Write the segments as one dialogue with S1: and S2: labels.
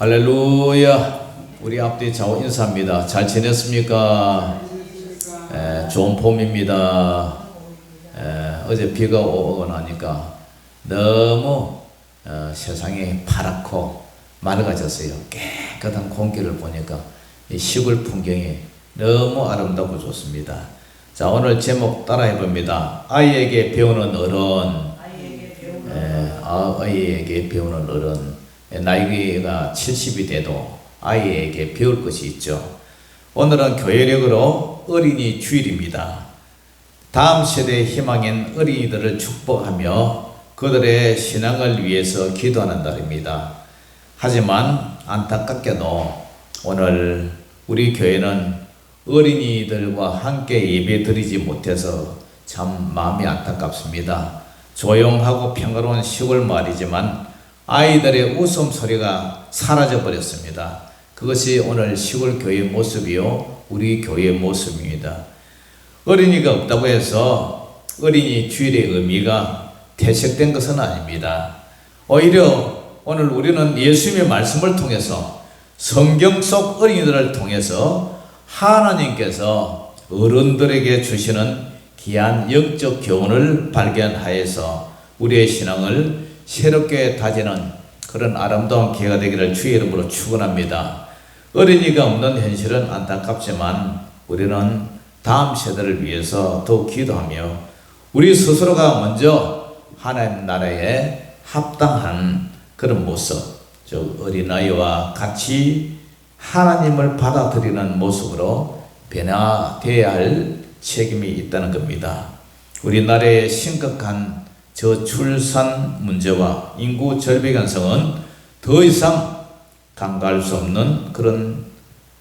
S1: 할렐루야. 우리 앞뒤 좌우 인사합니다. 잘 지냈습니까? 좋은 봄입니다. 어제 비가 오고 나니까 너무 세상이 파랗고 맑아졌어요. 깨끗한 공기를 보니까 이 시골 풍경이 너무 아름답고 좋습니다. 자, 오늘 제목 따라해 봅니다. 아이에게 배우는 어른. 아이에게 배우는 어른. 나이가 70이 돼도 아이에게 배울 것이 있죠. 오늘은 교회력으로 어린이 주일입니다. 다음 세대의 희망인 어린이들을 축복하며 그들의 신앙을 위해서 기도하는 날입니다. 하지만 안타깝게도 오늘 우리 교회는 어린이들과 함께 예배 드리지 못해서 참 마음이 안타깝습니다. 조용하고 평화로운 시골 마을이지만 아이들의 웃음소리가 사라져 버렸습니다. 그것이 오늘 시골 교회의 모습이요, 우리 교회의 모습입니다. 어린이가 없다고 해서 어린이 주일의 의미가 퇴색된 것은 아닙니다. 오히려 오늘 우리는 예수님의 말씀을 통해서 성경 속 어린이들을 통해서 하나님께서 어른들에게 주시는 귀한 영적 교훈을 발견하여서 우리의 신앙을 새롭게 다지는 그런 아름다운 기회가 되기를 주의 이름으로 축원합니다. 어린이가 없는 현실은 안타깝지만 우리는 다음 세대를 위해서 더욱 기도하며 우리 스스로가 먼저 하나님 나라에 합당한 그런 모습, 즉 어린아이와 같이 하나님을 받아들이는 모습으로 변화되어야 할 책임이 있다는 겁니다. 우리나라의 심각한 저출산 문제와 인구 절벽 현상은 더 이상 간과할 수 없는 그런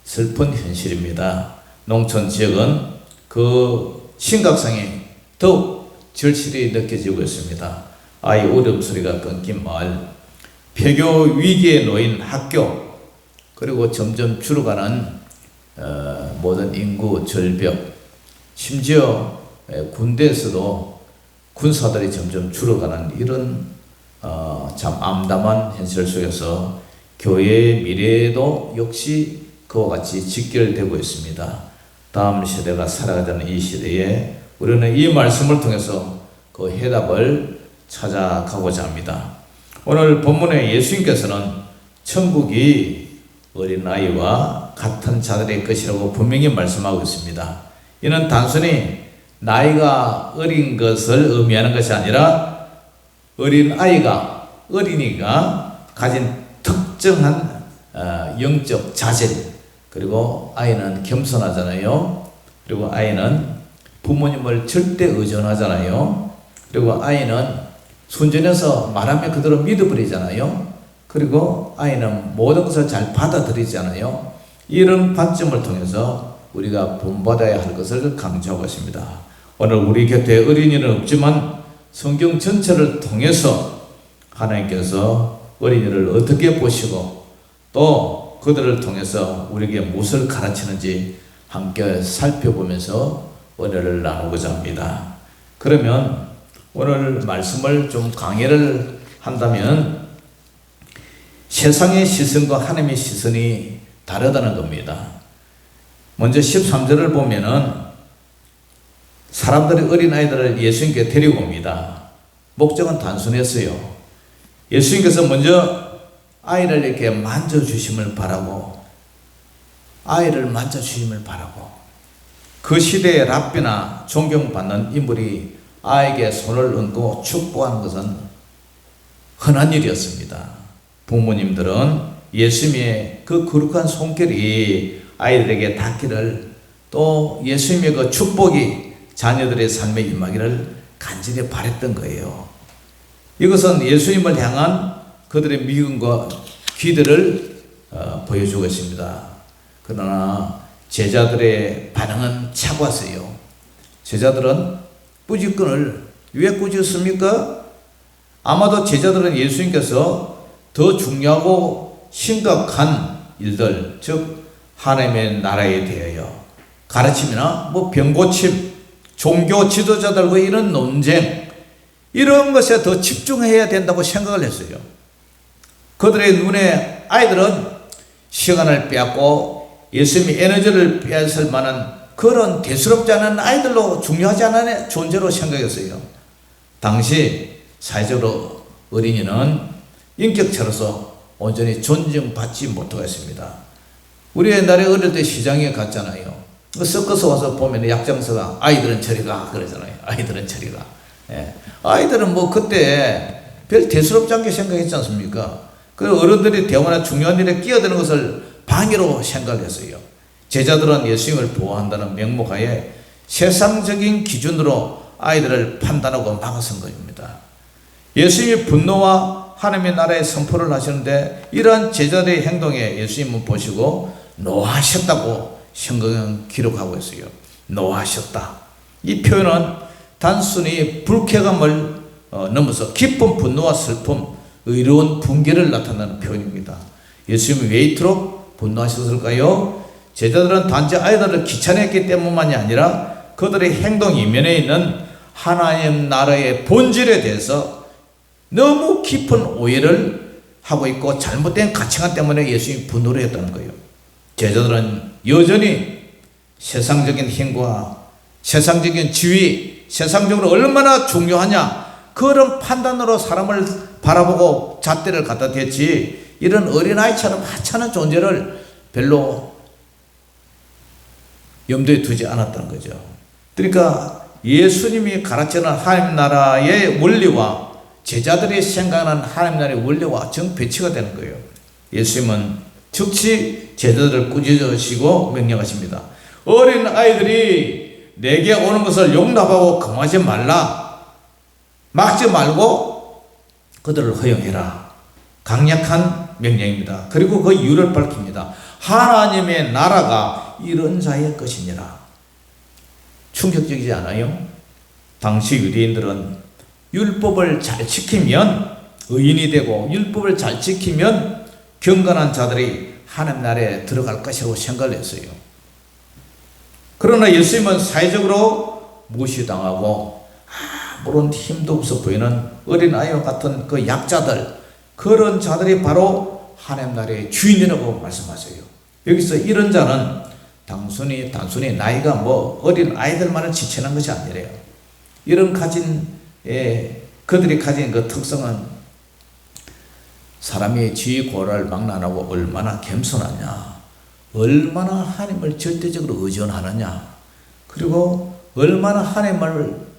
S1: 슬픈 현실입니다. 농촌 지역은 그 심각성이 더욱 절실히 느껴지고 있습니다. 아이 울음소리가 끊긴 마을, 폐교 위기에 놓인 학교, 그리고 점점 줄어가는 모든 인구 절벽, 심지어 군대에서도 군사들이 점점 줄어가는 이런 참 암담한 현실 속에서 교회의 미래도 역시 그와 같이 직결되고 있습니다. 다음 세대가 살아가는 이 시대에 우리는 이 말씀을 통해서 그 해답을 찾아가고자 합니다. 오늘 본문에 예수님께서는 천국이 어린아이와 같은 자들의 것이라고 분명히 말씀하고 있습니다. 이는 단순히 나이가 어린 것을 의미하는 것이 아니라 어린아이가, 어린이가 가진 특정한 영적 자질, 그리고 아이는 겸손하잖아요. 그리고 아이는 부모님을 절대 의존하잖아요. 그리고 아이는 순전해서 말하면 그대로 믿어버리잖아요. 그리고 아이는 모든 것을 잘 받아들이잖아요. 이런 관점을 통해서 우리가 본받아야 할 것을 강조하고 있습니다. 오늘 우리 곁에 어린이는 없지만 성경 전체를 통해서 하나님께서 어린이를 어떻게 보시고 또 그들을 통해서 우리에게 무엇을 가르치는지 함께 살펴보면서 은혜를 나누고자 합니다. 그러면 오늘 말씀을 좀 강의를 한다면 세상의 시선과 하나님의 시선이 다르다는 겁니다. 먼저 13절을 보면은 사람들이 어린아이들을 예수님께 데리고 옵니다. 목적은 단순했어요. 예수님께서 먼저 아이를 이렇게 만져주심을 바라고, 아이를 만져주심을 바라고, 그 시대의 랍비나 존경받는 인물이 아이에게 손을 얹고 축복하는 것은 흔한 일이었습니다. 부모님들은 예수님의 그 거룩한 손길이 아이들에게 닿기를, 또 예수님의 그 축복이 자녀들의 삶에 임하기를 간절히 바랬던 거예요. 이것은 예수님을 향한 그들의 믿음과 기대를 보여주고 있습니다. 그러나 제자들의 반응은 차가웠어요. 제자들은 꾸짖건을 왜 꾸짖습니까? 아마도 제자들은 예수님께서 더 중요하고 심각한 일들, 즉 하나님의 나라에 대하여 가르침이나 병고침, 종교 지도자들과의 이런 논쟁, 이런 것에 더 집중해야 된다고 생각을 했어요. 그들의 눈에 아이들은 시간을 빼앗고 예수님의 에너지를 빼앗을 만한 그런 대수롭지 않은 아이들로 중요하지 않은 존재로 생각했어요. 당시 사회적으로 어린이는 인격체로서 온전히 존중받지 못하겠습니다. 우리 옛날에 어릴 때 시장에 갔잖아요. 섞어서 와서 보면 약정서가 아이들은 저리 가 그러잖아요. 아이들은 저리 가. 예. 아이들은 뭐 그때 별 대수롭지 않게 생각했지 않습니까? 그 어른들이 대화나 중요한 일에 끼어드는 것을 방해로 생각했어요. 제자들은 예수님을 보호한다는 명목하에 세상적인 기준으로 아이들을 판단하고 막아선 것입니다. 예수님이 분노와 하나님의 나라의 선포를 하시는데 이러한 제자들의 행동에 예수님은 보시고 노하셨다고 성경은 기록하고 있어요. 노하셨다. 이 표현은 단순히 불쾌감을 넘어서 깊은 분노와 슬픔, 의로운 분개를 나타내는 표현입니다. 예수님이 왜 이토록 분노하셨을까요? 제자들은 단지 아이들을 귀찮았기 때문만이 아니라 그들의 행동 이면에 있는 하나님 나라의 본질에 대해서 너무 깊은 오해를 하고 있고 잘못된 가치관 때문에 예수님이 분노를 했다는 거예요. 제자들은 여전히 세상적인 힘과 세상적인 지위, 세상적으로 얼마나 중요하냐 그런 판단으로 사람을 바라보고 잣대를 갖다 댔지 이런 어린아이처럼 하찮은 존재를 별로 염두에 두지 않았다는 거죠. 그러니까 예수님이 가르치는 하나님 나라의 원리와 제자들이 생각하는 하나님 나라의 원리와 정배치가 되는 거예요. 예수님은 즉시 제자들을 꾸짖으시고 명령하십니다. 어린 아이들이 내게 오는 것을 용납하고 금하지 말라. 막지 말고 그들을 허용해라. 강력한 명령입니다. 그리고 그 이유를 밝힙니다. 하나님의 나라가 이런 자의 것이니라. 충격적이지 않아요? 당시 유대인들은 율법을 잘 지키면 의인이 되고 율법을 잘 지키면 경건한 자들이 하나님 나라에 들어갈 것이라고 생각을 했어요. 그러나 예수님은 사회적으로 무시당하고 아무런 힘도 없어 보이는 어린아이와 같은 그 약자들, 그런 자들이 바로 하나님 나라의 주인이라고 말씀하세요. 여기서 이런 자는 단순히 나이가 뭐 어린 아이들만을 지칭한 것이 아니래요. 이런 그들이 가진 그 특성은 사람이 지고를 막론하고 얼마나 겸손하냐, 얼마나 하나님을 절대적으로 의존하느냐, 그리고 얼마나 하나님을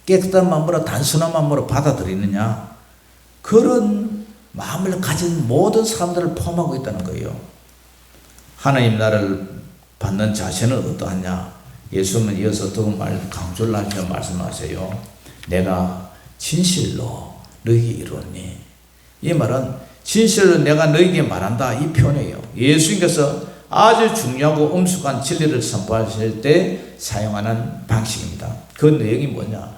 S1: 깨끗한 마음으로 단순한 마음으로 받아들이느냐, 그런 마음을 가진 모든 사람들을 포함하고 있다는 거예요. 하나님 나라를 받는 자세는 어떠하냐? 예수님은 이어서 더 강조를 하시며 말씀하세요. 내가 진실로 너희에게 이루었니? 이 말은 진실로 내가 너희에게 말한다 이 표현이에요. 예수님께서 아주 중요하고 엄숙한 진리를 선포하실 때 사용하는 방식입니다. 그 내용이 뭐냐?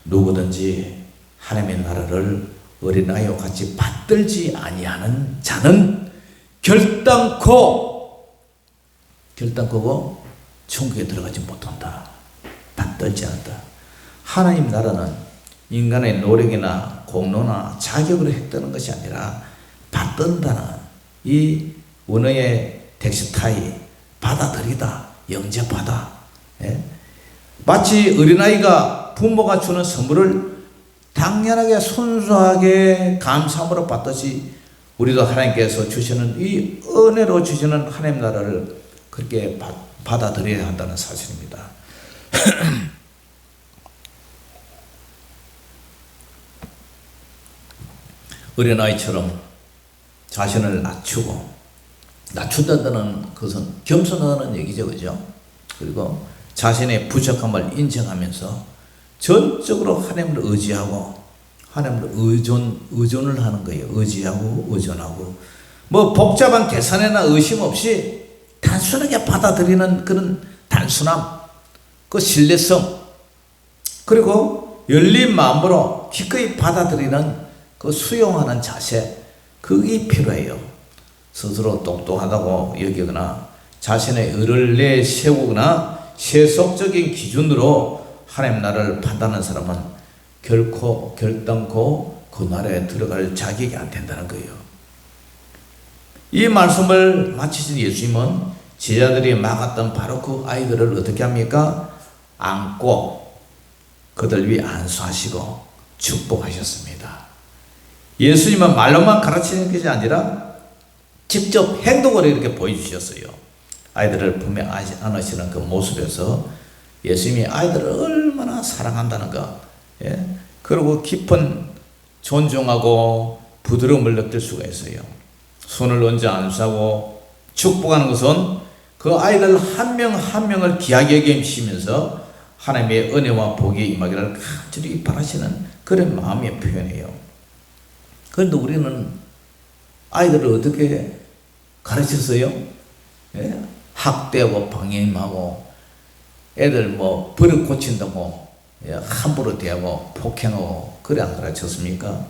S1: 누구든지 하나님의 나라를 어린아이와 같이 받들지 아니하는 자는 결단코 천국에 들어가지 못한다. 받들지 않는다. 하나님 나라는 인간의 노력이나 공로나 자격으로 획득하는 것이 아니라 받든다는 이 원어의 텍스타이, 받아들이다, 영접하다. 예? 마치 어린아이가 부모가 주는 선물을 당연하게 순수하게 감사함으로 받듯이 우리도 하나님께서 주시는 이 은혜로 주시는 하나님 나라를 그렇게 받아들여야 한다는 사실입니다. 어린아이처럼 자신을 낮춘다는 것은 겸손하다는 얘기죠. 그죠? 그리고 자신의 부족함을 인정하면서 전적으로 하나님을 의지하고 하나님을 의존을 하는 거예요. 의지하고 의존하고 뭐 복잡한 계산이나 의심 없이 단순하게 받아들이는 그런 단순함, 그 신뢰성, 그리고 열린 마음으로 기꺼이 받아들이는 그 수용하는 자세, 그게 필요해요. 스스로 똑똑하다고 여기거나 자신의 의를 내세우거나 세속적인 기준으로 하나님 나라를 판단하는 사람은 결단코 그 나라에 들어갈 자격이 안 된다는 거예요. 이 말씀을 마치신 예수님은 제자들이 막았던 바로 그 아이들을 어떻게 합니까? 안고 그들 위에 안수하시고 축복하셨습니다. 예수님은 말로만 가르치는 것이 아니라 직접 행동으로 이렇게 보여주셨어요. 아이들을 품에 안으시는 그 모습에서 예수님이 아이들을 얼마나 사랑한다는 것, 그리고 깊은 존중하고 부드러움을 느낄 수가 있어요. 손을 얹어 안수하고 축복하는 것은 그 아이들 한 명 한 명을 귀하게 여기시면서 하나님의 은혜와 복이 임하기를 간절히 바라시는 그런 마음의 표현이에요. 그런데 우리는 아이들을 어떻게 가르쳤어요? 학대하고 방임하고 애들 뭐 버릇 고친다고 함부로 대하고 폭행하고 그래 안 가르쳤습니까?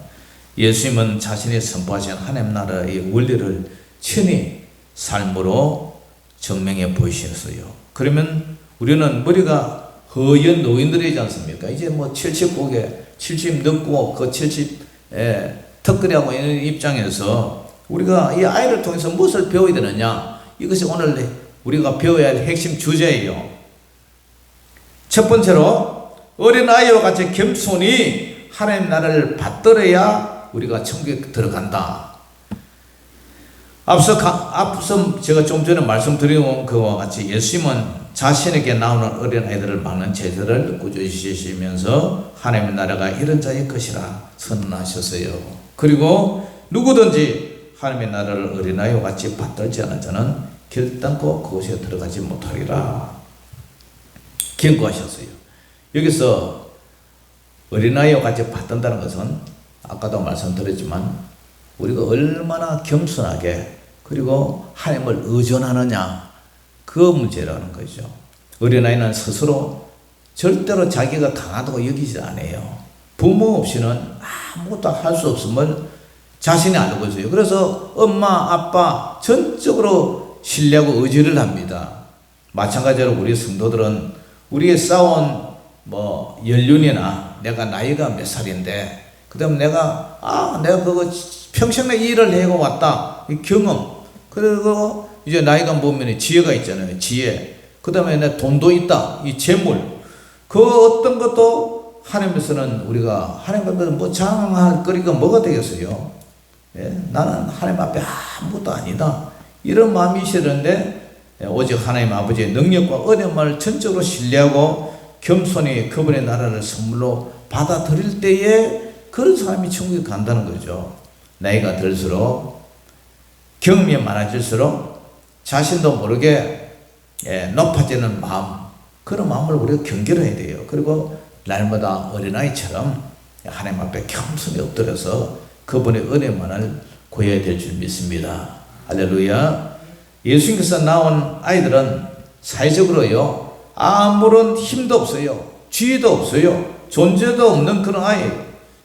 S1: 예수님은 자신이 선포하신 하나님 나라의 원리를 친히 삶으로 증명해 보이셨어요. 그러면 우리는 머리가 허연 노인들이지 않습니까? 이제 뭐 70고개, 70 넘고 그 70 턱걸이하고 있는 입장에서 우리가 이 아이를 통해서 무엇을 배워야 되느냐? 이것이 오늘 우리가 배워야 할 핵심 주제예요. 첫 번째로 어린아이와 같이 겸손히 하나님 나라를 받들어야 우리가 천국에 들어간다. 앞서 제가 좀 전에 말씀드린 것과 같이 예수님은 자신에게 나오는 어린아이들을 막는 제자를 꾸짖으시면서 하나님의 나라가 이런 자의 것이라 선언하셨어요. 그리고 누구든지 하나님의 나라를 어린아이와 같이 받들지 않은 자는 결단코 그곳에 들어가지 못하리라 경고하셨어요. 여기서 어린아이와 같이 받든다는 것은 아까도 말씀드렸지만 우리가 얼마나 겸손하게 그리고 하나님을 의존하느냐 그 문제라는 거죠. 어린아이는 스스로 절대로 자기가 강하다고 여기지 않아요. 부모 없이는 아무것도 할 수 없음을 자신이 아는 거죠. 그래서 엄마 아빠 전적으로 신뢰하고 의지를 합니다. 마찬가지로 우리 성도들은 우리의 쌓아온 뭐 연륜이나 내가 나이가 몇 살인데 그 다음에 내가 그거 평생에 일을 해고 왔다 이 경험 그리고 이제 나이가 보면 지혜가 있잖아요. 지혜 그 다음에 내 돈도 있다 이 재물 그 어떤 것도 하나님께서는 우리가 하나님 앞에서 뭐 자랑할 거리가 뭐가 되겠어요? 나는 하나님 앞에 아무것도 아니다 이런 마음이 있었는데 오직 하나님 아버지의 능력과 은혜만을 전적으로 신뢰하고 겸손히 그분의 나라를 선물로 받아들일 때에 그런 사람이 천국에 간다는 거죠. 나이가 들수록 경험이 많아질수록 자신도 모르게 높아지는 마음 그런 마음을 우리가 경계해야 돼요. 그리고 날마다 어린아이처럼 하나님 앞에 겸손히 엎드려서 그분의 은혜만을 구해야 될 줄 믿습니다. 할렐루야. 예수님께서 낳은 아이들은 사회적으로요 아무런 힘도 없어요. 지위도 없어요. 존재도 없는 그런 아이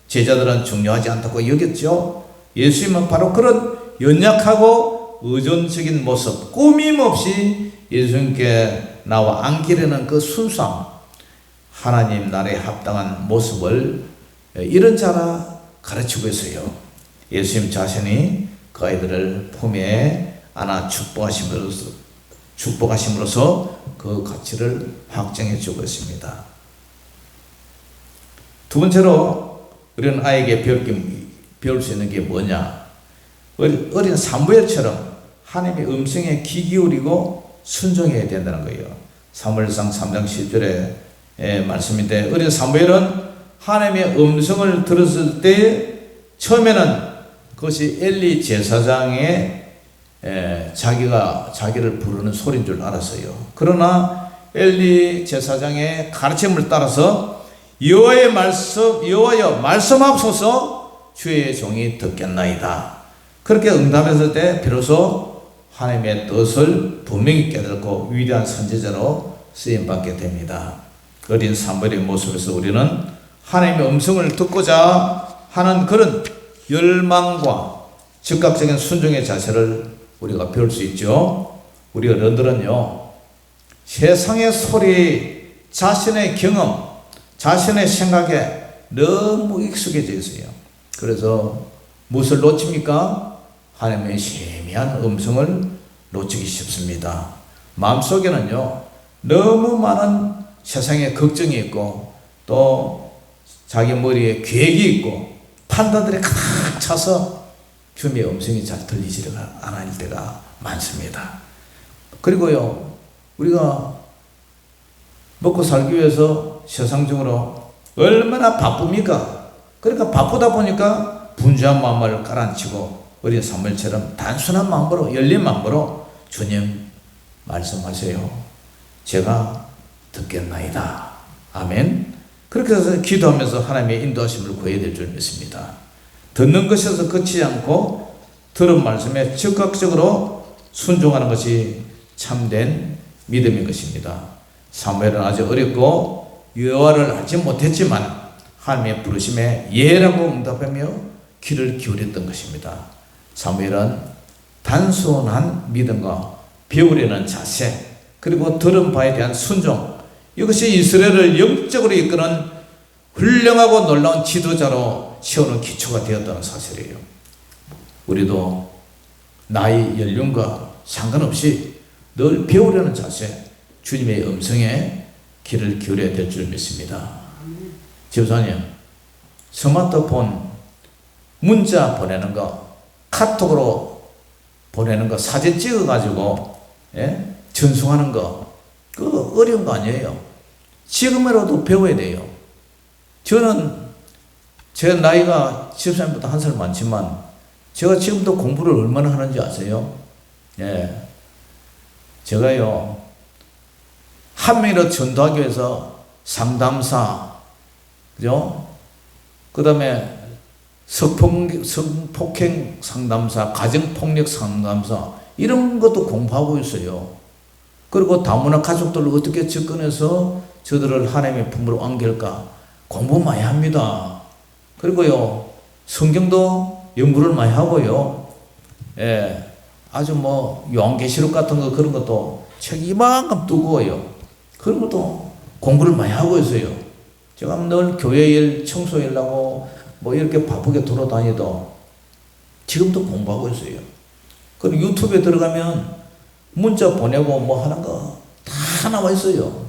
S1: 제자들은 중요하지 않다고 여겼죠. 예수님은 바로 그런 연약하고 의존적인 모습 꾸밈 없이 예수님께 나와 안기려는 그 순수함 하나님 나라에 합당한 모습을 이런 자라 가르치고 있어요. 예수님 자신이 그 아이들을 품에 안아 축복하심으로써 그 가치를 확정해 주고 있습니다. 두 번째로 우리는 아이에게 배울 수 있는 게 뭐냐? 어린 사무엘처럼 하나님의 음성에 귀 기울이고 순종해야 된다는 거예요. 사무엘상 3장 10절의 말씀인데 어린 사무엘은 하나님의 음성을 들었을 때 처음에는 그것이 엘리 제사장의 자기를 부르는 소리인 줄 알았어요. 그러나 엘리 제사장의 가르침을 따라서 여호와여 말씀하옵소서 주의 종이 듣겠나이다. 그렇게 응답했을 때 비로소 하나님의 뜻을 분명히 깨닫고 위대한 선지자로 쓰임받게 됩니다. 어린 사무엘의 모습에서 우리는 하나님의 음성을 듣고자 하는 그런 열망과 즉각적인 순종의 자세를 우리가 배울 수 있죠. 우리 어른들은요 세상의 소리, 자신의 경험, 자신의 생각에 너무 익숙해져 있어요. 그래서 무엇을 놓칩니까? 하나님의 세미한 음성을 놓치기 쉽습니다. 마음속에는요, 너무 많은 세상에 걱정이 있고 또 자기 머리에 계획이 있고 판단들이 가득 차서 주님의 음성이 잘 들리지가 않을 때가 많습니다. 그리고요, 우리가 먹고 살기 위해서 세상적으로 얼마나 바쁩니까? 그러니까 바쁘다 보니까 분주한 마음을 가라앉히고 어린 사무엘처럼 단순한 마음으로, 열린 마음으로 주님 말씀하세요. 제가 듣겠나이다. 아멘. 그렇게 해서 기도하면서 하나님의 인도하심을 구해야 될 줄 믿습니다. 듣는 것에서 그치지 않고 들은 말씀에 즉각적으로 순종하는 것이 참된 믿음인 것입니다. 사무엘은 아주 어렸고 여호와를 알지 못했지만 하나님의 부르심에 예라고 응답하며 귀를 기울였던 것입니다. 사무엘은 단순한 믿음과 배우려는 자세, 그리고 들은 바에 대한 순종, 이것이 이스라엘을 영적으로 이끄는 훌륭하고 놀라운 지도자로 세우는 기초가 되었다는 사실이에요. 우리도 나이, 연륜과 상관없이 늘 배우려는 자세, 주님의 음성에 귀를 기울여야 될 줄 믿습니다. 집사님, 스마트폰 문자 보내는 거, 카톡으로 보내는 거, 사진 찍어가지고 전송하는 거, 그거 어려운 거 아니에요. 지금이라도 배워야 돼요. 저는 제 나이가 집사님보다 한 살 많지만 제가 지금도 공부를 얼마나 하는지 아세요? 제가요, 한 명이라도 전도하기 위해서 상담사, 그죠? 그 다음에 성폭행 상담사, 가정폭력 상담사, 이런 것도 공부하고 있어요. 그리고 다문화 가족들을 어떻게 접근해서 저들을 하나님의 품으로 안길까 공부 많이 합니다. 그리고요, 성경도 연구를 많이 하고요. 아주 요한계시록 같은 거, 그런 것도 책 이만큼 두고요. 그런 것도 공부를 많이 하고 있어요. 제가 늘 교회 일, 청소 일 하고 이렇게 바쁘게 돌아다니도 지금도 공부하고 있어요. 그리고 유튜브에 들어가면 문자 보내고 하는 거 다 나와 있어요.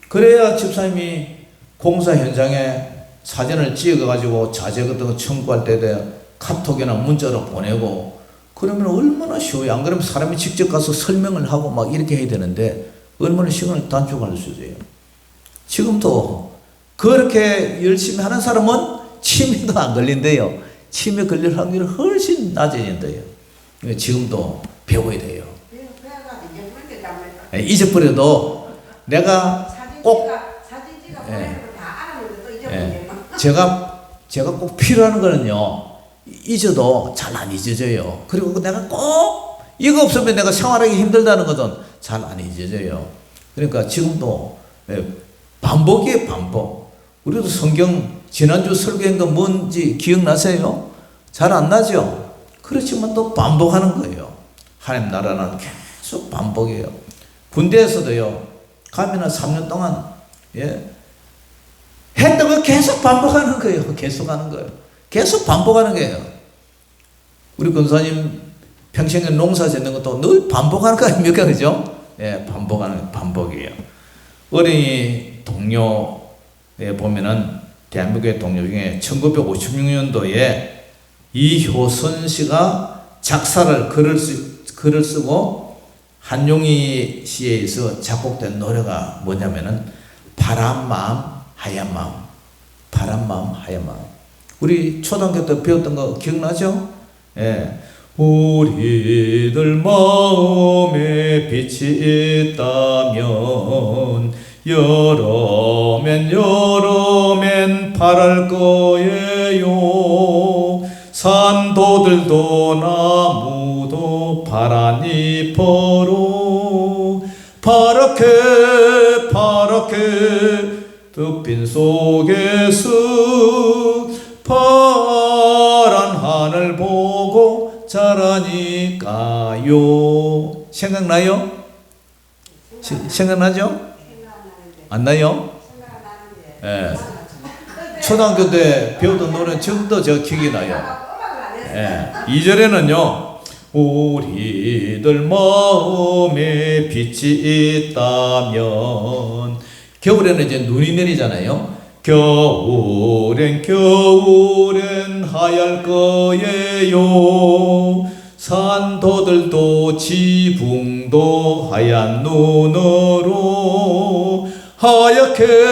S1: 그래야 집사님이 공사 현장에 사진을 찍어가지고 자재 같은 거 청구할 때 카톡이나 문자로 보내고, 그러면 얼마나 쉬워요. 안 그러면 사람이 직접 가서 설명을 하고 이렇게 해야 되는데 얼마나 시간을 단축할 수 있어요. 지금도 그렇게 열심히 하는 사람은 치매도 안 걸린대요. 치매 걸릴 확률이 훨씬 낮아진대요. 지금도 배워야 돼요. 잊어버려도 내가 꼭 제가 꼭 필요한 거는요, 잊어도 잘 안 잊어져요. 그리고 내가 꼭 이거 없으면 내가 생활하기 힘들다는 것은 잘 안 잊어져요. 그러니까 지금도 반복이에요, 반복. 우리도 성경 지난주 설교한 거 뭔지 기억나세요? 잘 안 나죠? 그렇지만 또 반복하는 거예요. 하나님 나라는 계속 반복이에요. 군대에서도요, 가면은 3년 동안 했던 거 계속 반복하는 거예요. 계속 하는 거예요. 계속 반복하는 거예요. 우리 권사님 평생에 농사 짓는 것도 늘 반복하는 거 아닙니까? 그죠? 반복이에요. 어린이 동료에 보면은 대한민국의 동료 중에 1956년도에 이효선 씨가 작사를 글을 쓰고 한용희 씨에 의해서 작곡된 노래가 뭐냐면은 파란 마음 하얀 마음, 파란 마음 하얀 마음. 우리 초등학교 때 배웠던 거 기억나죠? 우리들 마음에 빛이 있다면 여름엔 파랄 거예요. 산도들도 나무도 파란 잎으로 파랗게 득빈 속에서 파란 하늘 보고 자라니까요. 생각나요? 생각나죠? 안 나요? 초등학교 때 배우던 노래 지금도 제가 기억이 나요. 2절에는요, 우리들 마음에 빛이 있다면. 겨울에는 이제 눈이 내리잖아요. 겨울엔 하얄 거예요. 산도들도 지붕도 하얀 눈으로 하얗게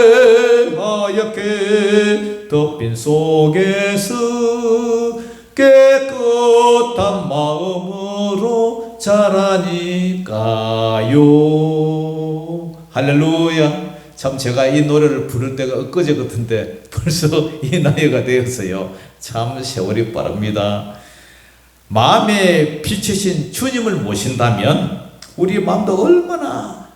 S1: 덮인 속에서 깨끗한 마음으로 자라니까요. 할렐루야. 참 제가 이 노래를 부를 때가 엊그제 같은데 벌써 이 나이가 되었어요. 참 세월이 빠릅니다. 마음에 비추신 주님을 모신다면 우리 마음도 얼마나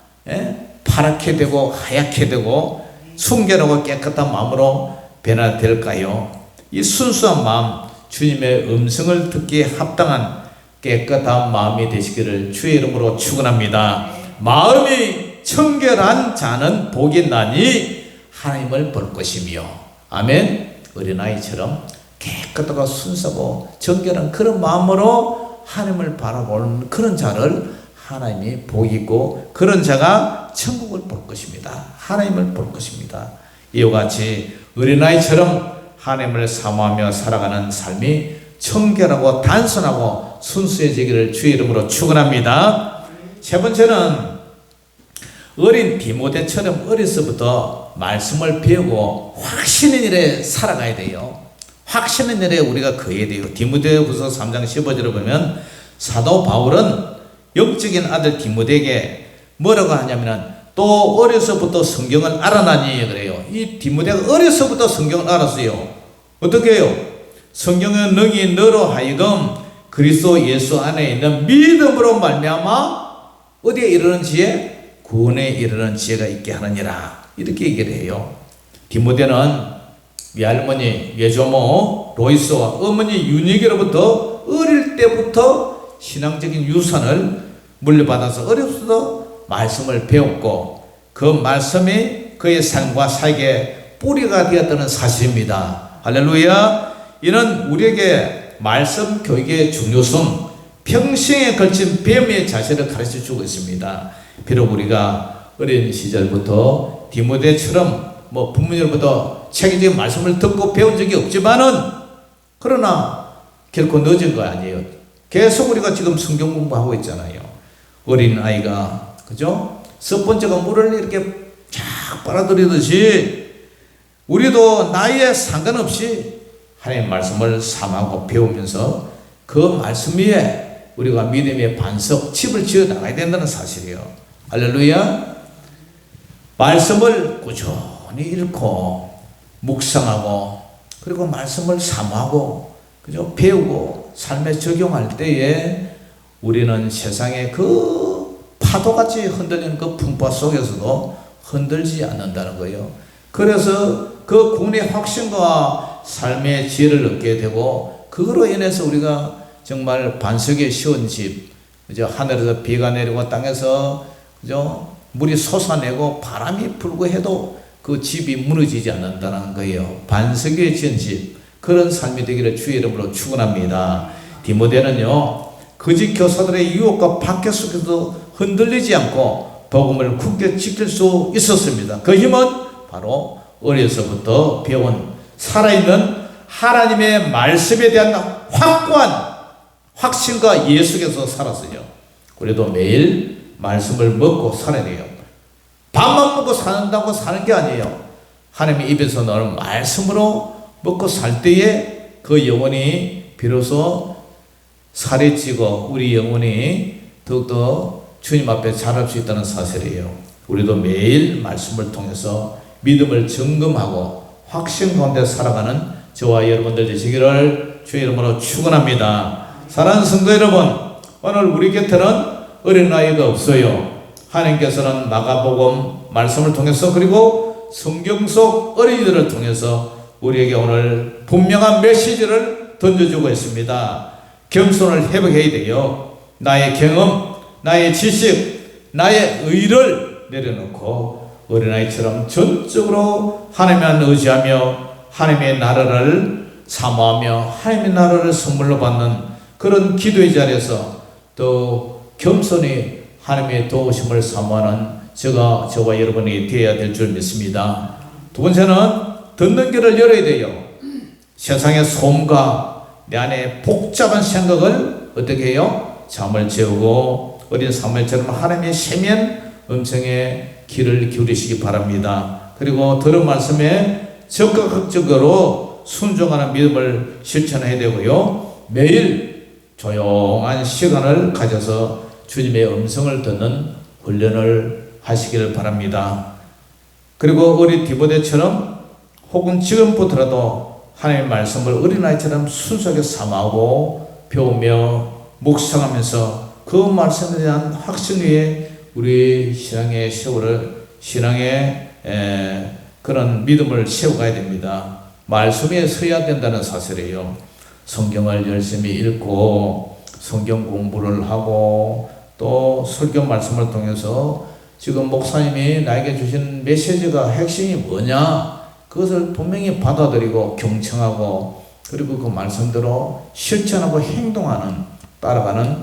S1: 파랗게 되고 하얗게 되고 순결하고 깨끗한 마음으로 변화될까요? 이 순수한 마음, 주님의 음성을 듣기에 합당한 깨끗한 마음이 되시기를 주의 이름으로 축원합니다. 마음이 청결한 자는 복이 나니 하나님을 볼 것이며. 아멘. 어린아이처럼 깨끗하고 순수하고 정결한 그런 마음으로 하나님을 바라보는 그런 자를 하나님이 복이고 그런 자가 천국을 볼 것입니다. 하나님을 볼 것입니다. 이와 같이 어린아이처럼 하나님을 사모하며 살아가는 삶이 청결하고 단순하고 순수해지기를 주의 이름으로 축원합니다. 세 번째는 어린 디모데처럼 어려서부터 말씀을 배우고 확신 있는 일에 살아가야 돼요. 확신 있는 일에 우리가 거해야 돼요. 디모데후서 3장 15절을 보면 사도 바울은 영적인 아들 디모데에게 뭐라고 하냐면 또 어려서부터 성경을 알아나니 그래요. 이 디모데가 어려서부터 성경을 알았어요. 어떻게 해요? 성경의 능히 너로 하여금 그리스도 예수 안에 있는 믿음으로 말미암아 어디에 이르는 지혜? 구원에 이르는 지혜가 있게 하느니라. 이렇게 얘기를 해요. 디모데는 외할머니 외조모 로이스와 어머니 윤희에게로부터 어릴 때부터 신앙적인 유산을 물려받아서 어려서도 말씀을 배웠고 그 말씀이 그의 삶과 사역의 뿌리가 되었다는 사실입니다. 할렐루야. 이는 우리에게 말씀 교육의 중요성, 평생에 걸친 배움의 자세를 가르쳐 주고 있습니다. 비록 우리가 어린 시절부터 디모데처럼 부모님으로부터 체계적인 말씀을 듣고 배운 적이 없지만은 그러나 결코 늦은 거 아니에요. 계속 우리가 지금 성경 공부하고 있잖아요. 어린 아이가 그죠? 섭번째가 물을 이렇게 쫙 빨아들이듯이 우리도 나이에 상관없이 하나님의 말씀을 삼하고 배우면서 그 말씀 위에 우리가 믿음의 반석, 집을 지어 나가야 된다는 사실이에요. 할렐루야. 말씀을 꾸준히 읽고 묵상하고 그리고 말씀을 사모하고 그죠? 배우고 삶에 적용할 때에 우리는 세상의 그 파도같이 흔들리는 그 풍파 속에서도 흔들지 않는다는 거예요. 그래서 그 국내 확신과 삶의 지혜를 얻게 되고 그거로 인해서 우리가 정말 반석에 씌운 집, 그죠? 하늘에서 비가 내리고 땅에서 그죠? 물이 솟아내고 바람이 불고 해도 그 집이 무너지지 않는다는 거예요. 반석에 지은 집, 그런 삶이 되기를 주의 이름으로 축원합니다. 디모데는요 거짓 교사들의 유혹과 박해 속에서 흔들리지 않고 복음을 굳게 지킬 수 있었습니다. 그 힘은 바로 어려서부터 배운 살아있는 하나님의 말씀에 대한 확고한 확신과 예수께서 살았어요. 우리도 매일 말씀을 먹고 살아야 돼요. 밥만 먹고 산다고 사는 게 아니에요. 하나님의 입에서 나오는 말씀으로 먹고 살 때에 그 영혼이 비로소 살이 찌고 우리 영혼이 더욱더 주님 앞에 자랄 수 있다는 사실이에요. 우리도 매일 말씀을 통해서 믿음을 점검하고 확신 가운데 살아가는 저와 여러분들 되시기를 주의 이름으로 축원합니다. 사랑하는 성도 여러분, 오늘 우리 곁에는 어린아이가 없어요. 하나님께서는 마가복음 말씀을 통해서 그리고 성경 속 어린이들을 통해서 우리에게 오늘 분명한 메시지를 던져주고 있습니다. 겸손을 회복해야 돼요. 나의 경험, 나의 지식, 나의 의를 내려놓고 어린아이처럼 전적으로 하나님만 의지하며 하나님의 나라를 사모하며 하나님의 나라를 선물로 받는 그런 기도의 자리에서 또 겸손히 하나님의 도우심을 사모하는 저와 여러분이 되어야 될 줄 믿습니다. 두 번째는 듣는 귀를 열어야 돼요. 세상의 소음과 내 안에 복잡한 생각을 어떻게 해요? 잠을 재우고 어린 사무엘처럼 하나님의 세미한 음성에 귀를 기울이시기 바랍니다. 그리고 들은 말씀에 적극적으로 순종하는 믿음을 실천해야 되고요. 매일 조용한 시간을 가져서 주님의 음성을 듣는 훈련을 하시기를 바랍니다. 그리고 우리 디모데처럼 혹은 지금부터라도 하나님의 말씀을 어린아이처럼 순수하게 삼아하고 배우며 묵상하면서 그 말씀에 대한 확신 위에 우리 신앙의 세월을 신앙의 그런 믿음을 세워가야 됩니다. 말씀에 서야 된다는 사실이에요. 성경을 열심히 읽고 성경 공부를 하고 또 설교 말씀을 통해서 지금 목사님이 나에게 주신 메시지가 핵심이 뭐냐, 그것을 분명히 받아들이고 경청하고 그리고 그 말씀대로 실천하고 행동하는, 따라가는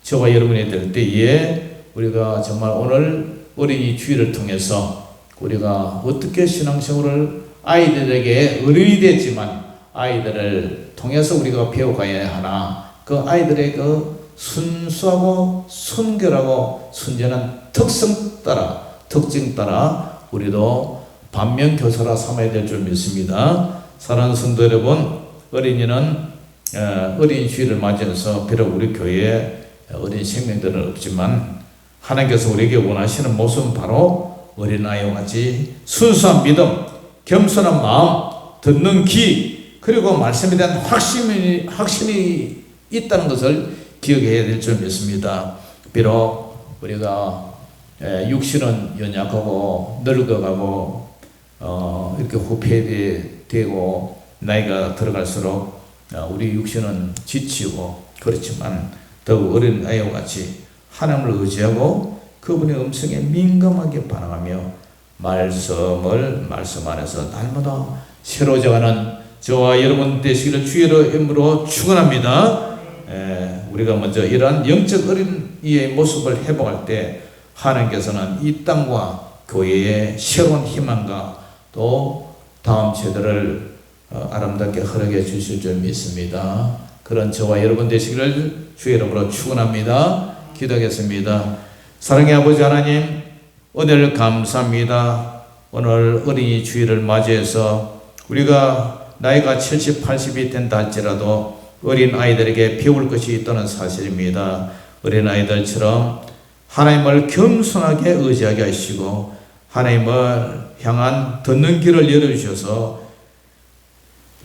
S1: 저와 여러분이 될 때에 우리가 정말 오늘 어린이 주일을 통해서 우리가 어떻게 신앙생활을 아이들에게 어른이 됐지만 아이들을 통해서 우리가 배워가야 하나, 그 아이들의 그 순수하고 순결하고 순전한 특징 따라 우리도 반면교사라 삼아야 될 줄 믿습니다. 사랑하는 성도 여러분, 어린이는 어린이 주일을 맞이해서 비록 우리 교회에 어린 생명들은 없지만 하나님께서 우리에게 원하시는 모습은 바로 어린아이와 같이 순수한 믿음, 겸손한 마음, 듣는 귀, 그리고 말씀에 대한 확신이 있다는 것을 기억해야 될 줄 믿습니다. 비록 우리가 육신은 연약하고 늙어가고 이렇게 후퇴되고 나이가 들어갈수록 우리 육신은 지치고 그렇지만 더욱 어린 아이와 같이 하나님을 의지하고 그분의 음성에 민감하게 반응하며 말씀 안에서 날마다 새로워져가는 저와 여러분 되시기를 주의 이름으로 축원합니다. 우리가 먼저 이러한 영적 어린이의 모습을 회복할 때 하나님께서는 이 땅과 교회의 새로운 희망과 또 다음 세대를 아름답게 허락해 주실 줄 믿습니다. 그런 저와 여러분 되시기를 주의 이름으로 축원합니다. 기도하겠습니다. 사랑의 아버지 하나님, 은혜를 감사합니다. 오늘 어린이 주일을 맞이해서 우리가 나이가 70, 80이 된다 할지라도 어린 아이들에게 배울 것이 있다는 사실입니다. 어린 아이들처럼 하나님을 겸손하게 의지하게 하시고 하나님을 향한 듣는 길을 열어주셔서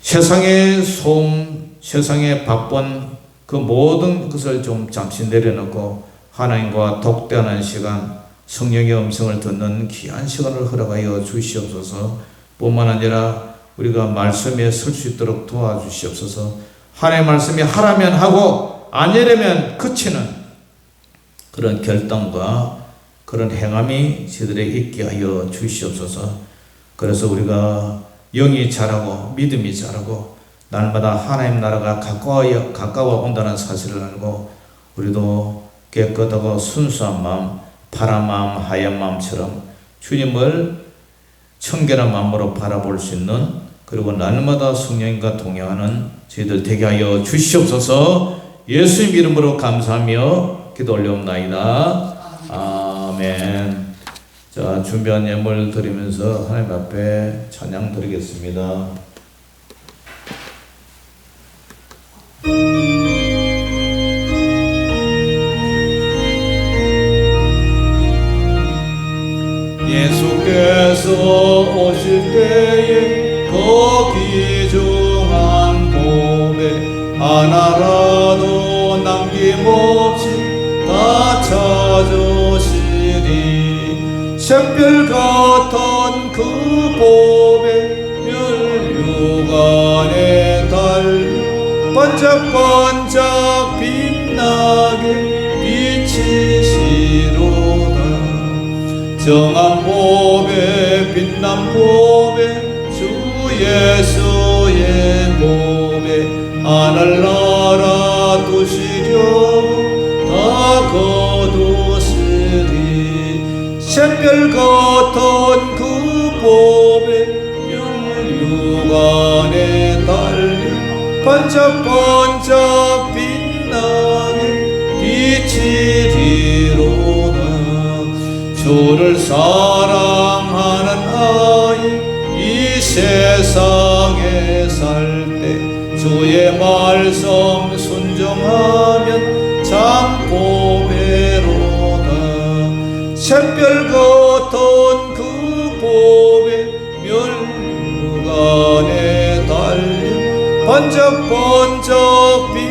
S1: 세상의 소음, 세상의 바쁜 그 모든 것을 좀 잠시 내려놓고 하나님과 독대하는 시간, 성령의 음성을 듣는 귀한 시간을 허락하여 주시옵소서. 뿐만 아니라 우리가 말씀에 설 수 있도록 도와주시옵소서. 하나님의 말씀이 하라면 하고 아니라면 그치는 그런 결단과 그런 행함이 저들에게 있게 하여 주시옵소서. 그래서 우리가 영이 자라고 믿음이 자라고 날마다 하나님 나라가 가까워 온다는 사실을 알고 우리도 깨끗하고 순수한 마음, 파란 마음, 하얀 마음처럼 주님을 청결한 마음으로 바라볼 수 있는, 그리고 날마다 성령님과 동행하는 저희들 되게 하여 주시옵소서. 예수님 이름으로 감사하며 기도 올려옵나이다. 아멘. 자, 준비한 예물 드리면서 하나님 앞에 찬양 드리겠습니다. 예수께서 오실 때에 그 귀중한 복에 하나라도 남김없이 다 찾으시리. 샛별 같은 그 복에 멸류관에 달려 반짝반짝 빛나게 비치시로다. 정한 봄에 빛난 봄에 주 예수의 봄에 하늘나라 두시려고 다 거두으리 샛별 같은 그 봄에 멸류관에 달려 반짝반짝 빛나게 비치리로다. 주를 사랑하는 아이 이 세상에 살 때 주의 말씀 순종하면 참 보배로다. 샛별 같은 그 봄에 멸류관에 달려 반짝반짝 빛